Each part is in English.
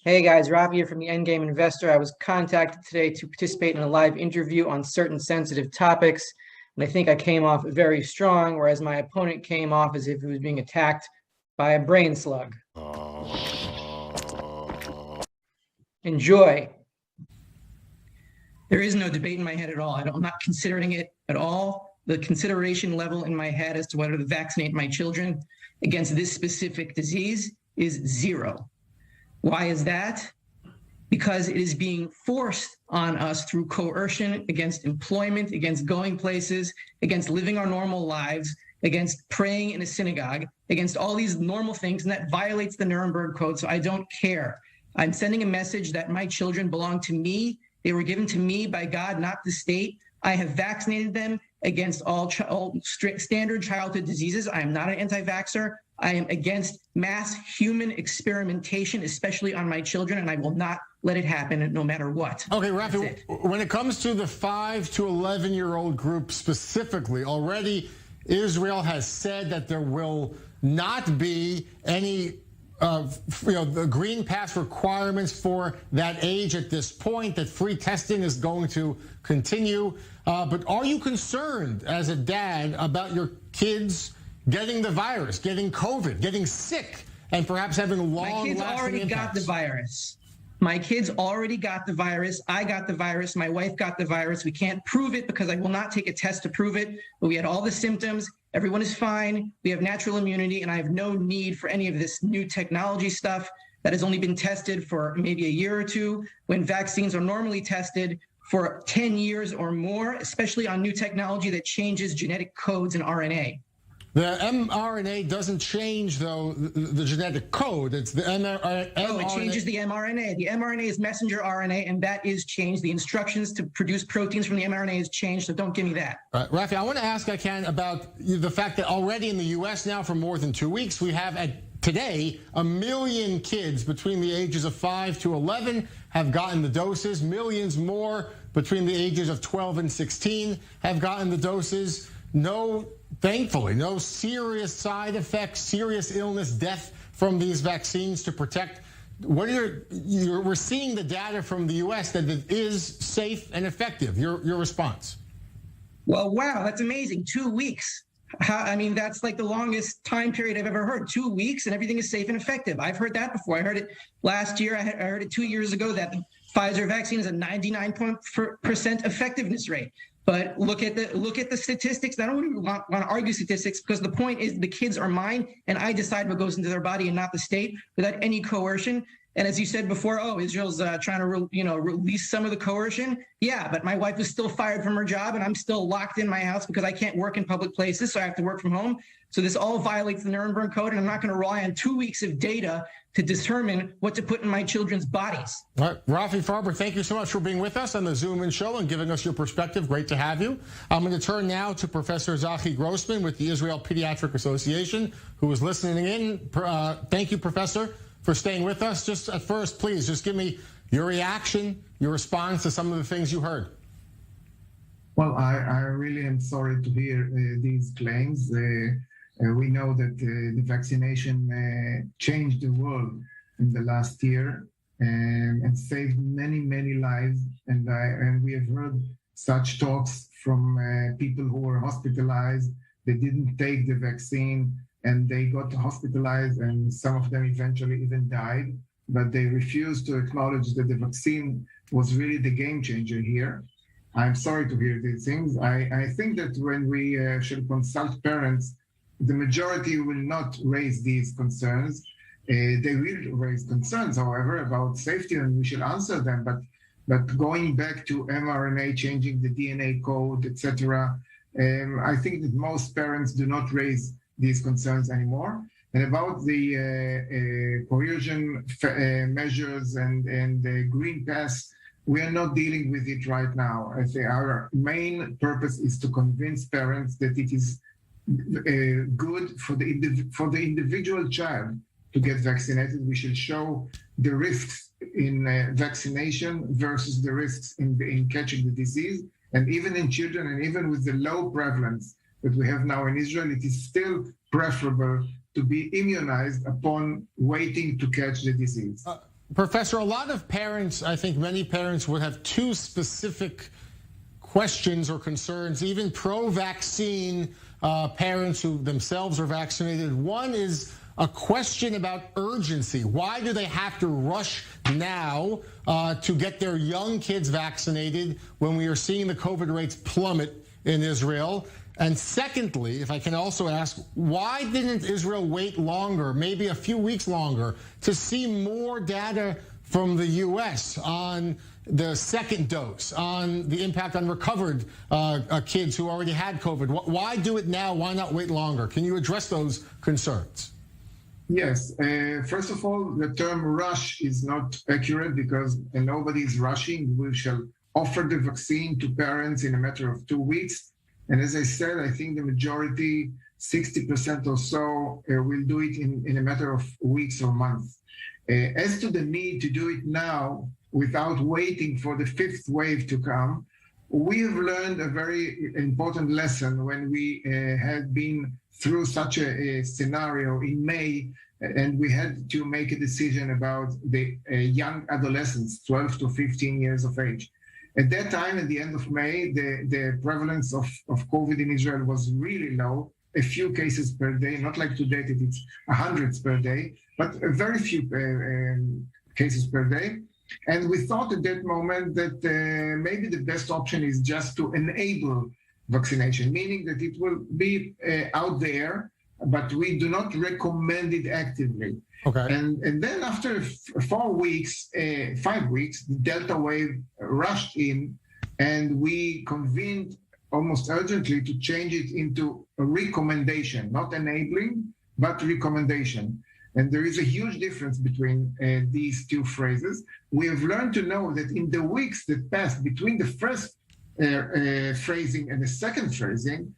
Hey guys, Rafi here from the Endgame Investor. I was contacted today to participate in a live interview on certain sensitive topics, and I think I came off very strong, whereas my opponent came off as if he was being attacked by a brain slug. Enjoy. There is no debate in my head at all. I'm not considering it at all. The consideration level in my head as to whether to vaccinate my children against this specific disease is zero. Why is that? Because it is being forced on us through coercion, against employment, against going places, against living our normal lives, against praying in a synagogue, against all these normal things, and that violates the Nuremberg Code, so I don't care. I'm sending a message that my children belong to me. They were given to me by God, not the state. I have vaccinated them against all standard childhood diseases. I am not an anti-vaxxer. I am against mass human experimentation, especially on my children, and I will not let it happen no matter what. Okay, Rafi, when it comes to the 5 to 11-year-old group specifically, already Israel has said that there will not be any the Green Pass requirements for that age at this point, that free testing is going to continue. But are you concerned as a dad about your kids getting the virus, getting COVID, getting sick, and perhaps having long-lasting impacts? My kids already got the virus. My kids already got the virus. I got the virus. My wife got the virus. We can't prove it because I will not take a test to prove it. But we had all the symptoms. Everyone is fine. We have natural immunity, and I have no need for any of this new technology stuff that has only been tested for maybe a year or two, when vaccines are normally tested for 10 years or more, especially on new technology that changes genetic codes in RNA. The mRNA doesn't change, though, the genetic code. It's the mRNA. Oh, it changes the mRNA. The mRNA is messenger RNA, and that is changed. The instructions to produce proteins from the mRNA is changed, so don't give me that. Rafi, I want to ask, about the fact that already in the U.S. now for more than 2 weeks, we have today 1 million kids between the ages of 5 to 11 have gotten the doses. Millions more between the ages of 12 and 16 have gotten the doses. Thankfully, no serious side effects, serious illness, death from these vaccines to protect. We're seeing the data from the U.S. that it is safe and effective. Your response? Well, wow, that's amazing. 2 weeks. That's like the longest time period I've ever heard. 2 weeks and everything is safe and effective. I've heard that before. I heard it last year. I heard it 2 years ago that the Pfizer vaccine is a 99% effectiveness rate. But look at the statistics. I don't even want to argue statistics, because the point is the kids are mine, and I decide what goes into their body and not the state, without any coercion. And as you said before, Israel's trying to release some of the coercion. Yeah, but my wife is still fired from her job, and I'm still locked in my house because I can't work in public places, so I have to work from home. So this all violates the Nuremberg Code, and I'm not going to rely on 2 weeks of data to determine what to put in my children's bodies. All right, Rafi Farber, thank you so much for being with us on the Zoom In show and giving us your perspective. Great to have you. I'm going to turn now to Professor Zahi Grossman with the Israel Pediatric Association, who is listening in. Thank you, Professor, for staying with us. Just at first, please, just give me your reaction, your response to some of the things you heard. Well, I really am sorry to hear these claims. We know that the vaccination changed the world in the last year and saved many, many lives. And we have heard such talks from people who were hospitalized. They didn't take the vaccine and they got hospitalized, and some of them eventually even died. But they refused to acknowledge that the vaccine was really the game changer here. I'm sorry to hear these things. I think that when we should consult parents, the majority will not raise these concerns. They will raise concerns, however, about safety, and we should answer them. But going back to mRNA, changing the DNA code, etc., I think that most parents do not raise these concerns anymore. And about the coercion measures and the Green Pass, we are not dealing with it right now. I think our main purpose is to convince parents that it is good for the individual child to get vaccinated. We should show the risks in vaccination versus the risks in catching the disease. And even in children, and even with the low prevalence that we have now in Israel, it is still preferable to be immunized upon waiting to catch the disease. Professor, a lot of parents, I think many parents would have two specific questions or concerns, even pro-vaccine parents who themselves are vaccinated. One is a question about urgency. Why do they have to rush now to get their young kids vaccinated when we are seeing the COVID rates plummet in Israel? And secondly, if I can also ask, why didn't Israel wait longer, maybe a few weeks longer, to see more data from the U.S. on the second dose, on the impact on recovered kids who already had COVID? Why do it now? Why not wait longer? Can you address those concerns? Yes. First of all, the term rush is not accurate because nobody is rushing. We shall offer the vaccine to parents in a matter of 2 weeks. And as I said, I think the majority, 60% or so, will do it in a matter of weeks or months. As to the need to do it now without waiting for the fifth wave to come, we have learned a very important lesson when we had been through such a scenario in May, and we had to make a decision about the young adolescents, 12 to 15 years of age. At that time, at the end of May, the prevalence of COVID in Israel was really low, a few cases per day, not like today that it's hundreds per day, but very few cases per day. And we thought at that moment that maybe the best option is just to enable vaccination, meaning that it will be out there, but we do not recommend it actively. Okay. And then after 4 weeks, 5 weeks, the Delta wave rushed in, and we convened almost urgently to change it into a recommendation, not enabling, but recommendation. And there is a huge difference between these two phrases. We have learned to know that in the weeks that passed between the first phrasing and the second phrasing,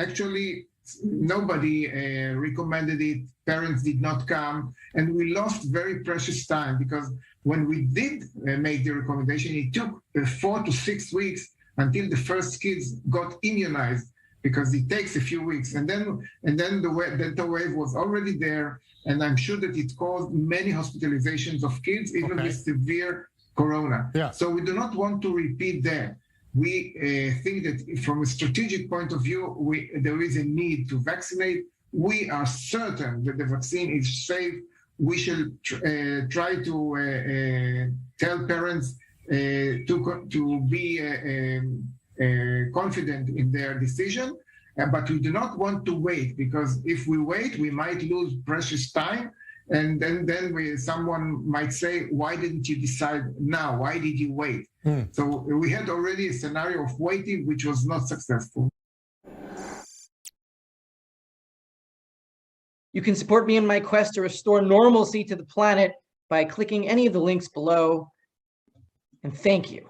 actually nobody recommended it, parents did not come, and we lost very precious time because when we did make the recommendation, it took 4 to 6 weeks until the first kids got immunized, because it takes a few weeks. And then the Delta wave was already there, and I'm sure that it caused many hospitalizations of kids, even with severe corona. Yeah. So we do not want to repeat that. We think that from a strategic point of view, there is a need to vaccinate. We are certain that the vaccine is safe. We shall try to tell parents to be confident in their decision, but we do not want to wait, because if we wait, we might lose precious time. And then someone might say, why didn't you decide now? Why did you wait? So we had already a scenario of waiting, which was not successful. You can support me in my quest to restore normalcy to the planet by clicking any of the links below. And thank you.